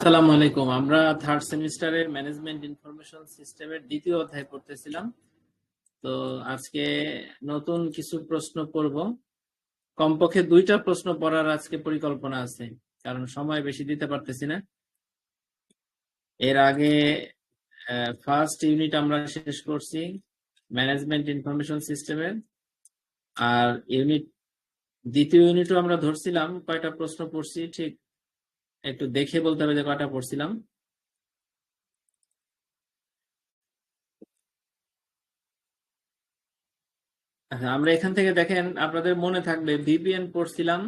আসসালামু আলাইকুম। আমরা থার্ড সেমিস্টারের ম্যানেজমেন্ট ইনফরমেশন সিস্টেমের দ্বিতীয় অধ্যায় পড়তেছিলাম। তো আজকে নতুন কিছু প্রশ্ন পড়ব। কমপক্ষে 2টা প্রশ্ন পড়ার আজকে পরিকল্পনা আছে, কারণ সময় বেশি দিতে পারতেছি না। এর আগে ফার্স্ট ইউনিট আমরা শেষ করছি ম্যানেজমেন্ট ইনফরমেশন সিস্টেমের, আর দ্বিতীয় ইউনিটও আমরা ধরছিলাম। কয়টা প্রশ্ন পড়ছি ঠিক একটু দেখে বলতে হবে যে কয়টা পড়ছিলাম। আমরা এখান থেকে দেখেন, আপনাদের মনে থাকবে ভিপিএন পড়ছিলাম।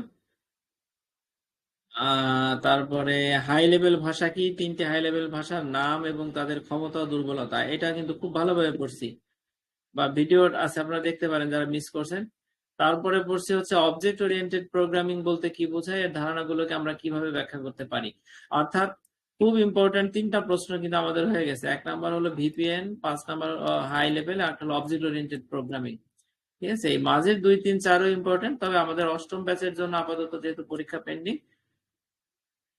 তারপরে হাই লেভেল ভাষা কি, 3টে হাই লেভেল ভাষার নাম এবং তাদের ক্ষমতা ও দুর্বলতা, এটা কিন্তু খুব ভালোভাবে পড়ছি, বা ভিডিও আছে আপনারা দেখতে পারেন যারা মিস করছেন। তারপরে পড়ছি হচ্ছে অবজেক্ট ওরিয়েন্টেড প্রোগ্রামিং বলতে কি বোঝায়, এর ধারণাগুলোকে আমরা কিভাবে ব্যাখ্যা করতে পারি। অর্থাৎ খুব ইম্পর্টেন্ট 3টা প্রশ্ন কিন্তু আমাদের হয়ে গেছে। 1 নাম্বার হলো ভিপিএন, 5 নাম্বার হাই লেভেল, আর হলো অবজেক্ট ওরিয়েন্টেড প্রোগ্রামিং। ঠিক আছে, এই মাঝের 2, 3, 4ও ইম্পর্টেন্ট। তবে আমাদের অষ্টম ব্যাচের জন্য আপাতত যেহেতু পরীক্ষা পেন্ডিং,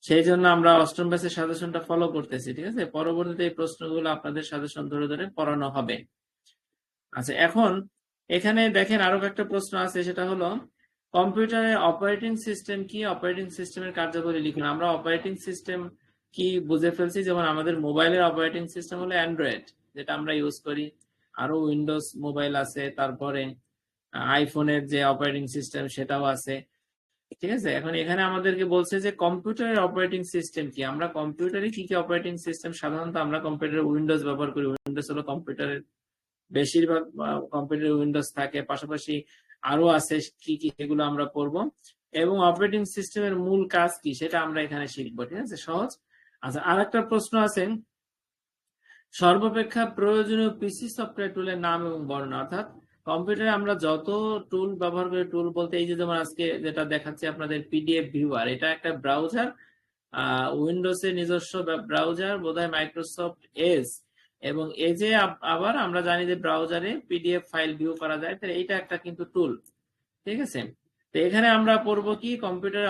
সেই জন্য আমরা অষ্টম ব্যাচের সাজেশনটা ফলো করতেছি। ঠিক আছে, পরবর্তীতে এই প্রশ্নগুলো আপনাদের সাজেশন ধরে ধরে পড়ানো হবে। আচ্ছা, এখন এখানে দেখেন আরো একটা প্রশ্ন আছে, সেটা হলো কম্পিউটারের অপারেটিং সিস্টেম কি, অপারেটিং সিস্টেমের কার্যাবলী লিখুন। আমরা অপারেটিং সিস্টেম কি বুঝে ফেলছি, যেমন আমাদের মোবাইলের অপারেটিং সিস্টেম হলো অ্যান্ড্রয়েড, যেটা আমরা ইউজ করি। আরো উইন্ডোজ মোবাইল আছে, তারপরে আইফোনের যে অপারেটিং সিস্টেম সেটাও আছে। ঠিক আছে, এখন এখানে আমাদেরকে বলছে যে কম্পিউটারের অপারেটিং সিস্টেম কি। আমরা কম্পিউটারে কি কি অপারেটিং সিস্টেম, সাধারণত আমরা কম্পিউটারে উইন্ডোজ ব্যবহার করি। উইন্ডোজ হলো কম্পিউটারের বেশিরভাগ কম্পিউটারে উইন্ডোজ থাকে, পাশাপাশি আরো আছে কি কি, সেগুলো আমরা পড়বো। এবং অপারেটিং সিস্টেমের মূল কাজ কি সেটা আমরা এখানে শিখবো। ঠিক আছে, সহজ। আচ্ছা, আর একটা প্রশ্ন আছে, সর্বাপেক্ষা প্রয়োজনীয় পিসি সফটওয়্যার টুলের নাম এবং বর্ণনা। অর্থাৎ কম্পিউটারে আমরা যত টুল ব্যবহার করি, টুল বলতে এই যে যেমন আজকে যেটা দেখাচ্ছি আপনাদের পিডিএফ ভিউয়ার, এটা একটা ব্রাউজার। উইন্ডোজের নিজস্ব ব্রাউজার, বোধহয় মাইক্রোসফট এজ। এবং এজে আবার আমরা জানি যে ব্রাউজারে পিডিএফ ফাইল ভিউ করা যায়, তাহলে এইটা একটা কিন্তু টুল। ঠিক আছে, তো এখানে আমরা পড়বো কি, কম্পিউটারে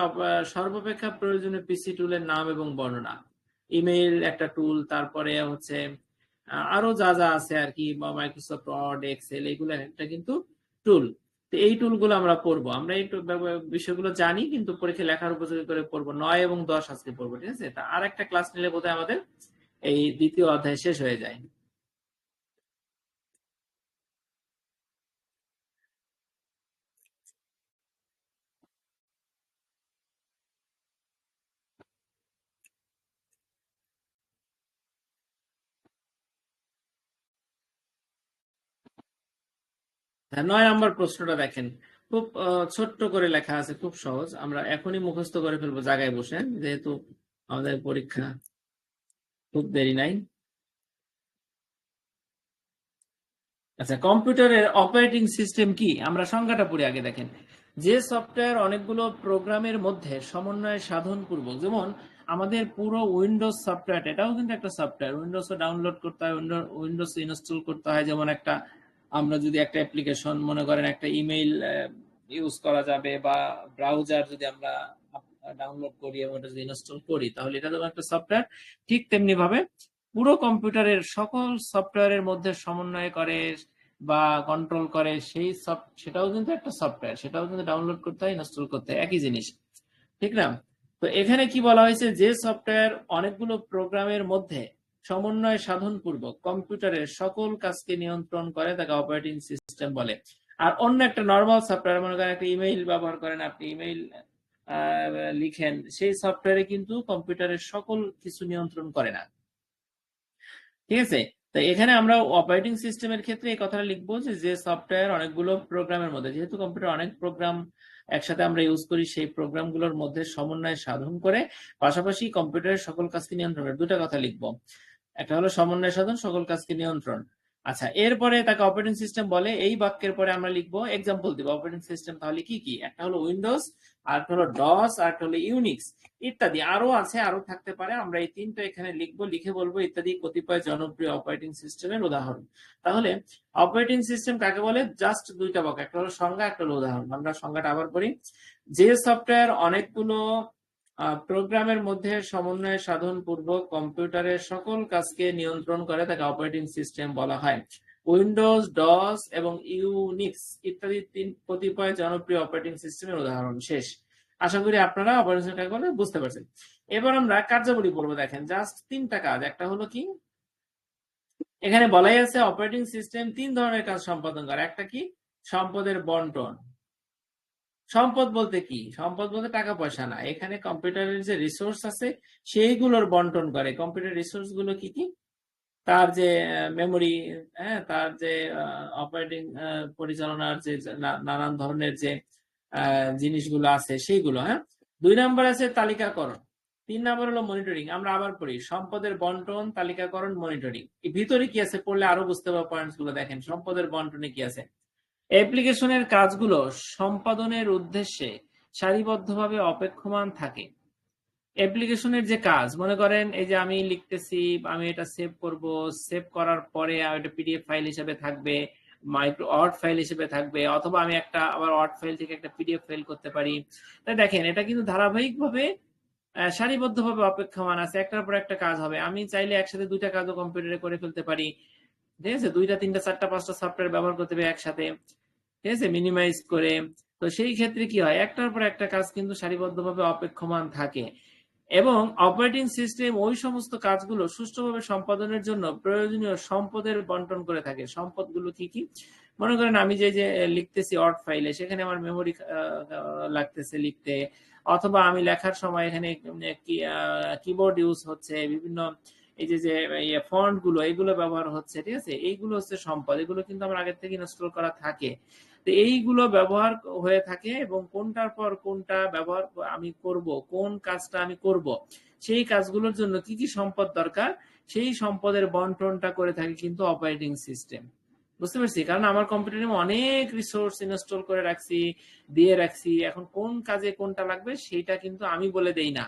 সর্বাপেক্ষা প্রয়োজনীয় পিসি টুলের নাম এবং বর্ণনা। ইমেইল একটা টুল, তারপরে হচ্ছে আরো যা যা আছে আর কি, মাইক্রোসফট ওয়ার্ড, এক্সেল, এগুলো একটা কিন্তু টুল। তো এই টুলগুলো আমরা পড়বো। আমরা এই বিষয়গুলো জানি, কিন্তু পরীক্ষা লেখার উপযোগী করে পড়বো। 9 এবং 10 আজকে পড়বো। ঠিক আছে, তা আর একটা ক্লাস নিলে বোধহয় আমাদের এই দ্বিতীয় অধ্যায় শেষ হয়ে যায়। হ্যাঁ, 9 নম্বর প্রশ্নটা দেখেন, খুব ছোট্ট করে লেখা আছে, খুব সহজ। আমরা এখনই মুখস্থ করে ফেলবো জায়গায় বসে, যেহেতু আমাদের পরীক্ষা খুব দেরি নাই। আচ্ছা, কম্পিউটারের অপারেটিং সিস্টেম কি, আমরা সংজ্ঞাটা পড়ি আগে। দেখেন, যে সফটওয়্যার অনেকগুলো প্রোগ্রামের মধ্যে সমন্বয় সাধন পূর্বক, যেমন আমাদের পুরো উইন্ডোজ সফটওয়্যার, এটাও কিন্তু একটা সফটওয়্যার। উইন্ডোজ ডাউনলোড করতে হয়, উইন্ডোজ ইনস্টল করতে হয়। যেমন একটা, আমরা যদি একটা অ্যাপ্লিকেশন মনে করেন, একটা ইমেইল ইউজ করা যাবে, বা ব্রাউজার যদি আমরা ডাউনলোড করি এবং এটা যদি ইনস্টল করি, তাহলে এটা যেমন একটা সফটওয়্যার, ঠিক তেমনি ভাবে পুরো কম্পিউটারের সকল সফটওয়্যারের মধ্যে সমন্বয় করে বা কন্ট্রোল করে, সেটাও কিন্তু একটা সফটওয়্যার। সেটাও কিন্তু ডাউনলোড করতে হয়, ইনস্টল করতে হয়, একই জিনিস। ঠিক না? তো এখানে কি বলা হয়েছে, যে সফটওয়্যার অনেকগুলো প্রোগ্রামের মধ্যে সমন্বয় সাধন পূর্বক কম্পিউটারের সকল কাজকে নিয়ন্ত্রণ করে, তাকে অপারেটিং সিস্টেম বলে। আর অন্য একটা নর্মাল সফটওয়্যার, মনে করেন একটা ইমেইল ব্যবহার করেন, আপনি ইমেইল লিখেন, সেই সফটওয়্যারে কিন্তু কম্পিউটারের সকল কিছু নিয়ন্ত্রণ করে না। ঠিক আছে, তো এখানে আমরা অপারেটিং সিস্টেমের ক্ষেত্রে এই কথাটা লিখবো যে যে সফটওয়্যার অনেকগুলো প্রোগ্রামের মধ্যে, যেহেতু কম্পিউটার অনেক প্রোগ্রাম একসাথে আমরা ইউজ করি, সেই প্রোগ্রামগুলোর মধ্যে সমন্বয় সাধন করে, পাশাপাশি কম্পিউটারের সকল কাজকে নিয়ন্ত্রণ করে। দুটা কথা লিখবো, একটা হলো সমন্বয় সাধন, সকল কাজকে নিয়ন্ত্রণ। আচ্ছা, এরপরে তাকে অপারেটিং সিস্টেম বলে। এই বাক্যের পরে আমরা লিখবো এক্সাম্পল দিব অপারেটিং সিস্টেম তাহলে কি কি। একটা হলো উইন্ডোজ, আর একটা হলো ডস, আর একটা হলো ইউনিক্স, ইত্যাদি। আরো আছে, আরো থাকতে পারে। আমরা এই 3টা এখানে লিখবো, লিখে বলবো ইত্যাদি কতিপয় জনপ্রিয় অপারেটিং সিস্টেমের উদাহরণ। তাহলে অপারেটিং সিস্টেম কাকে বলে, জাস্ট 2টা বাক্য, একটা হলো সংজ্ঞা, একটা হলো উদাহরণ। আমরা সংজ্ঞাটা আবার পড়ি। যে সফটওয়্যার অনেকগুলো প্রোগ্রামের মধ্যে সমন্বয় সাধন পূর্বক কম্পিউটারের সকল কাজকে নিয়ন্ত্রণ করে তাকে অপারেটিং সিস্টেম বলা হয়। উইন্ডোজ, ডস এবং ইউনিক্স ইত্যাদি কতিপয় জনপ্রিয় অপারেটিং সিস্টেমের উদাহরণ। শেষ। আশা করি আপনারা অপারেটিং সিস্টেম বুঝতে পারছেন। এবার আমরা কার্যাবলী পড়বো। দেখেন জাস্ট 3টা কাজ। একটা হলো কি, এখানে বলাই আছে অপারেটিং সিস্টেম 3 ধরনের কাজ সম্পাদন করে। একটা কি, সম্পদের বন্টন। সম্পদ বলতে কি, সম্পদ বলতে টাকা পয়সা না, এখানে কম্পিউটারের যে রিসোর্স আছে সেইগুলোর বন্টন করে। কম্পিউটার রিসোর্স গুলো কি কি, তার যে মেমোরি, হ্যাঁ, তার যে অপারেটিং পরিচালনার যে নানান ধরনের যে জিনিসগুলো আছে সেইগুলো। হ্যাঁ, 2 নাম্বার আছে তালিকাকরণ, 3 নাম্বার হলো মনিটরিং। আমরা আবার পড়ি, সম্পদের বন্টন, তালিকাকরণ, মনিটরিং। ভিতরে কি আছে পড়লে আরো বুঝতে পারবো পয়েন্টস গুলো। দেখেন সম্পদের বন্টনে কি আছে। অ্যাপ্লিকেশনের কাজগুলো সম্পাদনের উদ্দেশ্যে সারিবদ্ধভাবে অপেক্ষমান থাকে। অ্যাপ্লিকেশনের যে কাজ, মনে করেন এই যে আমি লিখতেছি, আমি এটা সেভ করব, সেভ করার পরে এটা পিডিএফ ফাইল হিসেবে থাকবে, মাইক্রো ওয়ার্ড ফাইল হিসেবে থাকবে, অথবা আমি একটা আবার ওয়ার্ড ফাইল থেকে একটা পিডিএফ ফাইল করতে পারি। তাই দেখেন এটা কিন্তু ধারাবাহিকভাবে সারিবদ্ধভাবে অপেক্ষমান আছে, একটার পর একটা কাজ হবে। আমি চাইলে একসাথে 2টা কাজও কম্পিউটারে করে ফেলতে পারি, ঠিক আছে, 2টা 3টা 4টা 5টা সফটওয়্যার ব্যবহার করতে হবে একসাথে, ঠিক আছে, মিনিমাইজ করে। তো সেই ক্ষেত্রে কি হয়, একটার পর একটা কাজ কিন্তু সারিবদ্ধভাবে অপেক্ষমান থাকে এবং অপারেটিং সিস্টেম ওই সমস্ত কাজগুলো সুষ্ঠুভাবে সম্পাদনের জন্য প্রয়োজনীয় সম্পদের বন্টন করে থাকে। সম্পদগুলো কি কি, মনে করেন আমি যে যে লিখতেছি ওয়ার্ড ফাইলে, সেখানে আমার মেমোরি লাগতেছে লিখতে, অথবা আমি লেখার সময় এখানে কিবোর্ড ইউজ হচ্ছে, বিভিন্ন এই যে যে ফন্ট গুলো এগুলো ব্যবহার হচ্ছে, ঠিক আছে, এইগুলো হচ্ছে সম্পদ। এগুলো কিন্তু আমার আগের থেকে ইনস্টল করা থাকে। তো এইগুলো ব্যবহার হয়ে থাকে এবং কোনটার পর কোনটা ব্যবহার আমি করব, কোন কাজটা আমি করব, সেই কাজগুলোর জন্য কি কি সম্পদ দরকার, সেই সম্পদের বন্টনটা করে থাকে কিন্তু অপারেটিং সিস্টেম। বুঝতে পারছি, কারণ আমার কম্পিউটারে অনেক রিসোর্স ইনস্টল করে রাখছি, দিয়ে রাখছি, এখন কোন কাজে কোনটা লাগবে সেটা কিন্তু আমি বলে দেই না।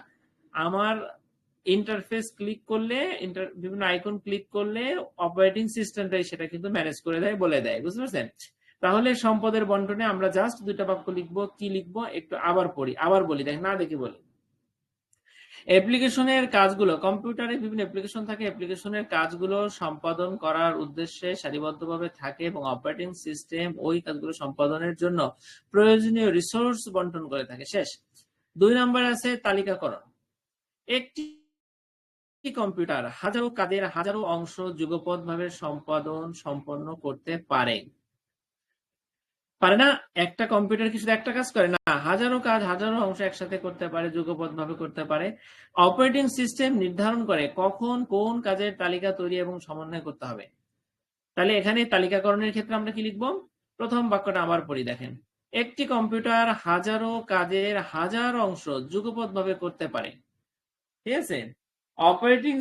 আমার ইন্টারফেস ক্লিক করলে, বিভিন্ন আইকন ক্লিক করলে অপারেটিং সিস্টেমটাই সেটা কিন্তু ম্যানেজ করে দেয়, বলে দেয়। বুঝতে পারছেন? তাহলে সম্পদের বন্টনে আমরা জাস্ট 2টা বাক্য লিখবো। কি লিখবো একটু আবার পড়ি, আবার বলি, দেখ না দেখে বলি। অ্যাপ্লিকেশনের কাজগুলো, কম্পিউটারে বিভিন্ন অ্যাপ্লিকেশন থাকে, অ্যাপ্লিকেশনের কাজগুলো সম্পাদন করার উদ্দেশ্যে সারিবদ্ধভাবে থাকে এবং অপারেটিং সিস্টেম ওই কাজগুলো সম্পাদনের জন্য প্রয়োজনীয় রিসোর্স বন্টন করে থাকে। শেষ। 2 নাম্বার আছে তালিকাকরণ। একটি কম্পিউটার হাজারো কাজের হাজারো অংশ যুগপৎভাবে সম্পন্ন করতে পারে। পারে না? একটা কম্পিউটার কি শুধু একটা কাজ করে না, হাজারো কাজ হাজারো অংশ একসাথে করতে পারে, যুগপৎভাবে করতে পারে। অপারেটিং সিস্টেম নির্ধারণ করে কখন কোন কাজের তালিকা তৈরি এবং সমন্বয় করতে হবে। তাহলে এখানে তালিকাকরণের ক্ষেত্রে আমরা কি লিখবো, প্রথম বাক্যটা আবার পড়ি। দেখেন, একটি কম্পিউটার হাজারো কাজের হাজার অংশ যুগপৎভাবে করতে পারে, ঠিক আছে। অপারেটিং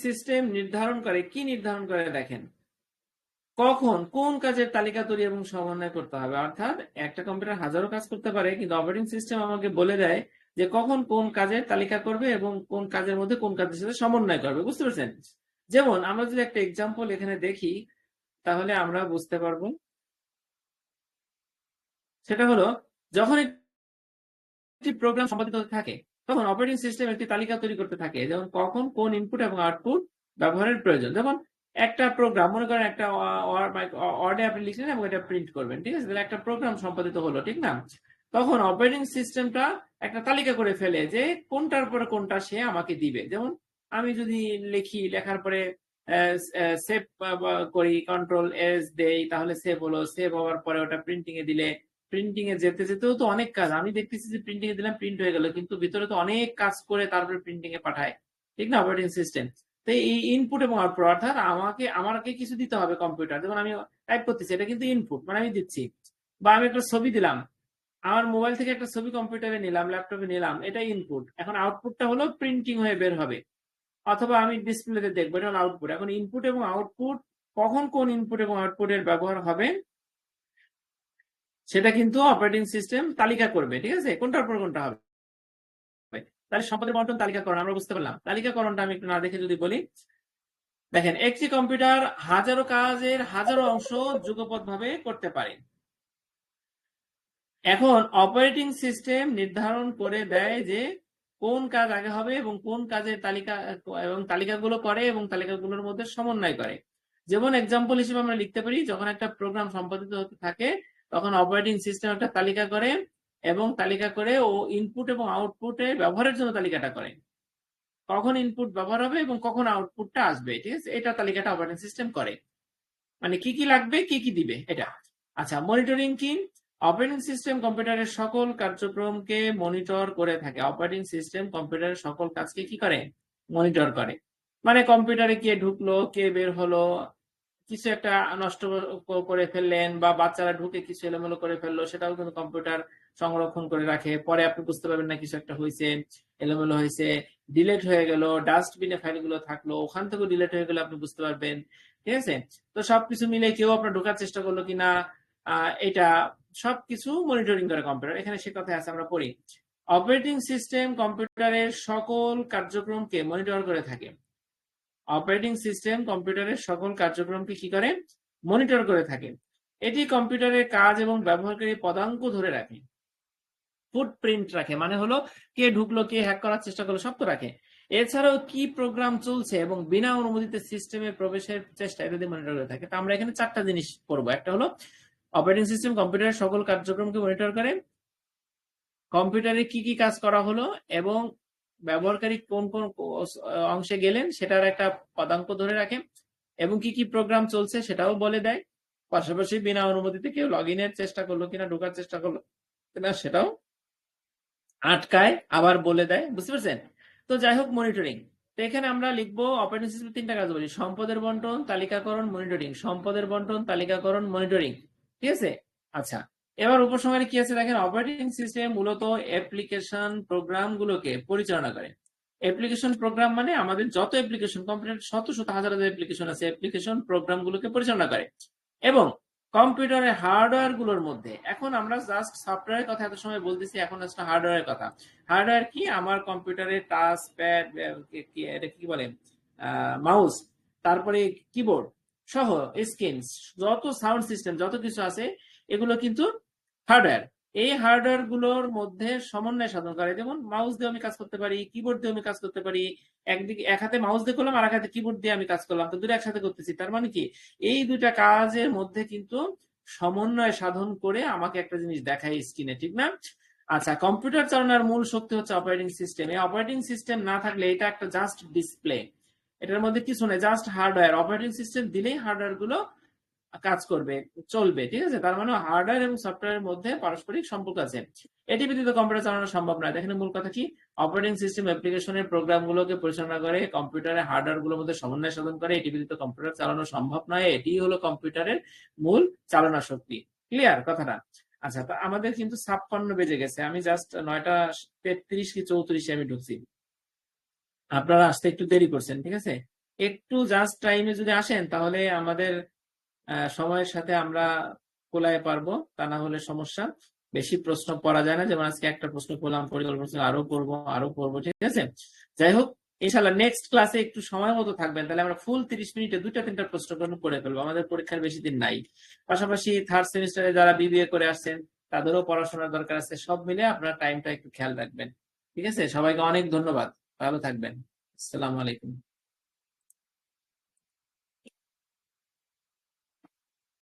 সিস্টেম নির্ধারণ করে, কি নির্ধারণ করে দেখেন, কখন কোন কাজের তালিকা তৈরি এবং সমন্বয় করতে হবে। অর্থাৎ একটা কম্পিউটার হাজারো কাজ করতে পারে, কিন্তু অপারেটিং সিস্টেম আমাকে বলে দেয় যে কখন কোন কাজের তালিকা করবে এবং কোন কাজের মধ্যে কোন কাজের সাথে সমন্বয় করবে। বুঝতে পারছেন? যেমন আমরা যদি একটা এক্সাম্পল এখানে দেখি তাহলে আমরা বুঝতে পারবো। সেটা হলো, যখন একটি প্রোগ্রাম সম্পাদিত হতে থাকে তখন অপারেটিং সিস্টেম একটি তালিকা তৈরি করতে থাকে, যেমন কখন কোন ইনপুট এবং আউটপুট ব্যবহারের প্রয়োজন। যেমন একটা প্রোগ্রাম, মনে করেন একটা ওয়ার্ডে আপনি লিখলেন এবং এটা প্রিন্ট করবেন, ঠিক আছে, তাহলে একটা প্রোগ্রাম সম্পাদিত হলো, ঠিক না? তখন অপারেটিং সিস্টেমটা একটা তালিকা করে ফেলে যে কোনটার পরে কোনটা সে আমাকে দিবে। যেমন আমি যদি লিখি, লেখার পরে সেভ করি, কন্ট্রোল এস দেই, তাহলে সেভ হলো, সেভ হওয়ার পরে ওটা প্রিন্টিং এ দিলে, প্রিন্টিং এ যেতে যেতেও তো অনেক কাজ, আমি দেখতেছি যে প্রিন্টিং এ দিলাম, প্রিন্ট হয়ে গেল, কিন্তু ভিতরে তো অনেক কাজ করে তারপরে প্রিন্টিং এ পাঠায়, ঠিক না, অপারেটিং সিস্টেম। তো এই ইনপুট এবং আউটপুট, অর্থাৎ আমাকে কিছু দিতে হবে কম্পিউটার, যেমন আমি টাইপ করতেছি, এটা কিন্তু ইনপুট, মানে আমি দিচ্ছি। বা আমি একটা ছবি দিলাম, আমার মোবাইল থেকে একটা ছবি কম্পিউটারে নিলাম, ল্যাপটপে নিলাম, এটা ইনপুট। এখন আউটপুটটা হলো প্রিন্টিং হয়ে বের হবে, অথবা আমি ডিসপ্লেতে দেখবো, এটা হলো আউটপুট। এখন ইনপুট এবং আউটপুট, কখন কোন ইনপুট এবং আউটপুটের ব্যবহার হবে সেটা কিন্তু অপারেটিং সিস্টেম তালিকা করবে, ঠিক আছে, কোনটার পর কোনটা হবে। তাহলে সম্পদের বন্টন তালিকাকরণ আমরা বুঝতে পারলাম। তালিকাকরণটা আমি একটু না দেখে যদি বলি, দেখেন, একটি কম্পিউটার হাজারো কাজের হাজারো অংশ যুগপৎভাবে করতে পারে। এখন অপারেটিং সিস্টেম নির্ধারণ করে দেয় যে কোন কাজ আগে হবে এবং কোন কাজের তালিকা, এবং তালিকাগুলো করে এবং তালিকাগুলোর মধ্যে সমন্বয় করে। যেমন এক্সাম্পল হিসেবে আমরা লিখতে পারি, যখন একটা প্রোগ্রাম সম্পাদিত হতে থাকে তখন অপারেটিং সিস্টেম একটা তালিকা করে এবং তালিকা করে ও ইনপুট এবং আউটপুটে ব্যবহারের জন্য তালিকাটা করে, কখন ইনপুট ব্যবহার হবে এবং কখন আউটপুটটা আসবে, ঠিক আছে, এটা তালিকাটা অপারেটিং সিস্টেম করে, মানে কি কি লাগবে কি কি দিবে এটা। আচ্ছা, মনিটরিং কি? অপারেটিং সিস্টেম কম্পিউটারের সকল কার্যক্রমকে মনিটর করে থাকে। অপারেটিং সিস্টেম কম্পিউটারের সকল কাজকে কি করে? মনিটর করে। মানে কম্পিউটারে কে ঢুকলো, কে বের হলো, কিছু একটা নষ্ট করে ফেললেন বা বাচ্চারা ঢুকে কিছু এলোমেলো করে ফেললো, সেটাও কিন্তু কম্পিউটার সংরক্ষণ করে রাখে। পরে আপনি বুঝতে পারবেন না কিছু একটা হয়েছে, এলোমেলো হয়েছে, ডিলেট হয়ে গেল, ডাস্টবিনে ফাইলগুলো থাকলো, ওখান থেকেও ডিলেট হয়ে গেলে আপনি বুঝতে পারবেন, ঠিক আছে। তো সবকিছু মিলে কেউ আপনার ঢোকার চেষ্টা করলো কিনা, এটা সবকিছু মনিটরিং করে কম্পিউটার। এখানে সে কথা আছে, আমরা পড়ি। অপারেটিং সিস্টেম কম্পিউটারের সকল কার্যক্রমকে মনিটর করে থাকে। অপারেটিং সিস্টেম কম্পিউটারের সকল কার্যক্রমকে কি করে? মনিটর করে থাকে। এটি কম্পিউটারের কাজ এবং ব্যবহারকারী পদাঙ্ক ধরে রাখে, ফুটপ্রিন্ট রাখে, মানে হলো কে ঢুকলো, কে হ্যাক করার চেষ্টা করলো, সব তো রাখে। এছাড়াও কি প্রোগ্রাম চলছে এবং বিনা অনুমতিতে সিস্টেমে প্রবেশের চেষ্টা ইত্যাদি মনিটর করে থাকে। তো আমরা এখানে চারটা জিনিস পড়বো। একটা হলো অপারেটিং সিস্টেম কম্পিউটারের সকল কার্যক্রমকে মনিটর করে, কম্পিউটারে কি কি কাজ করা হলো এবং ব্যবহারকারী কোন কোন অংশে গেলেন সেটার একটা পদাঙ্ক ধরে রাখে, এবং কি কি প্রোগ্রাম চলছে সেটাও বলে দেয়। পাশাপাশি বিনা অনুমতিতে কেউ লগ ইনের চেষ্টা করলো কিনা, ঢোকার চেষ্টা করলো কিনা সেটাও আটকায়, আবার বলে দেয়। বুঝতে পারছেন? তো যাই হোক, মনিটরিং। তো এখানে আমরা লিখবো অপারেটিং সিস্টেম তিনটা কাজ বলি: সম্পদের বন্টন, তালিকাকরণ, মনিটরিং। সম্পদের বন্টন, তালিকাকরণ, মনিটরিং, ঠিক আছে। আচ্ছা, এবার উপসংহারে কি আছে দেখেন। অপারেটিং সিস্টেম মূলত অ্যাপ্লিকেশন প্রোগ্রাম গুলোকে পরিচালনা করে। অ্যাপ্লিকেশন প্রোগ্রাম মানে আমাদের যত অ্যাপ্লিকেশন, কম্পিউটার শত শত হাজার হাজার অ্যাপ্লিকেশন আছে, অ্যাপ্লিকেশন প্রোগ্রাম গুলোকে পরিচালনা করে। এবং কম্পিউটারের হার্ডওয়্যার গুলোর মধ্যে, এখন আমরা জাস্ট সফটওয়্যারের কথা এত সময় বলতেছি, এখন আসলে হার্ডওয়্যারের কথা। হার্ডওয়্যার কি? আমার কম্পিউটারের টাচ প্যাড, এটা কি বলে, মাউস, তারপরে কিবোর্ড সহ স্ক্রিন, যত সাউন্ড সিস্টেম, যত কিছু আছে, এগুলো কিন্তু হার্ডওয়্যার। এই হার্ডওয়্যার গুলোর মধ্যে সমন্বয় সাধন করে। যেমন মাউস দিয়ে আমি কাজ করতে পারি, কিবোর্ড দিয়ে আমি কাজ করতে পারি। একদিকে এক হাতে মাউস দিয়ে করলাম, আর এক হাতে কিবোর্ড দিয়ে আমি কাজ করলাম, তো দুটো একসাথে করতেছি। তার মানে কি, এই দুটা কাজের মধ্যে কিন্তু সমন্বয় সাধন করে আমাকে একটা জিনিস দেখায় স্ক্রিনে, ঠিক না? আচ্ছা, কম্পিউটার চালানোর মূল শক্তি হচ্ছে অপারেটিং সিস্টেম। এই অপারেটিং সিস্টেম না থাকলে এটা একটা জাস্ট ডিসপ্লে, এটার মধ্যে কিছু নেই, জাস্ট হার্ডওয়্যার। অপারেটিং সিস্টেম দিলেই হার্ডওয়্যার গুলো কাজ করবে, চলবে, ঠিক আছে। তার মানে হার্ডওয়্যার এবং সফটওয়্যারের মধ্যে পারস্পরিক সম্পর্ক আছে। এটি ব্যতীত কম্পিউটার চালানো সম্ভব নয়। এখানে মূল কথা কি? অপারেটিং সিস্টেম অ্যাপ্লিকেশনের প্রোগ্রাম গুলোকে পরিচালনা করে, কম্পিউটারের হার্ডওয়্যার গুলোর মধ্যে সমন্বয় সাধন করে। এটি ব্যতীত কম্পিউটার চালানো সম্ভব নয়। এটি হলো কম্পিউটারের মূল চালনা শক্তি। ক্লিয়ার কথাটা? আচ্ছা, তো আমাদের কিন্তু 56 বেজে গেছে। আমি জাস্ট 9:33 কি 34 আমি ঢুকছি, আপনারা আসতে একটু দেরি করছেন, ঠিক আছে। একটু জাস্ট টাইমে যদি আসেন তাহলে আমাদের সময়ের সাথে আমরা কোলায় পারবো, তা না হলে সমস্যা। বেশি প্রশ্ন পড়া যায় না, যেমন আজকে একটা প্রশ্ন করলাম, পরিকল্পনা ছিল আরো পড়বো, ঠিক আছে। যাই হোক, ইনশাল্লাহ নেক্সট ক্লাসে একটু সময় মতো থাকবেন, তাহলে আমরা ফুল 30 মিনিটে 2টা-3টা প্রশ্ন করে ফেলবো। আমাদের পরীক্ষার বেশি দিন নাই। পাশাপাশি থার্ড সেমিস্টারে যারা বিবিএ করে আসছেন তাদেরও পড়াশোনার দরকার আছে। সব মিলে আপনারা টাইমটা একটু খেয়াল রাখবেন, ঠিক আছে। সবাইকে অনেক ধন্যবাদ, ভালো থাকবেন। আসসালামু আলাইকুম।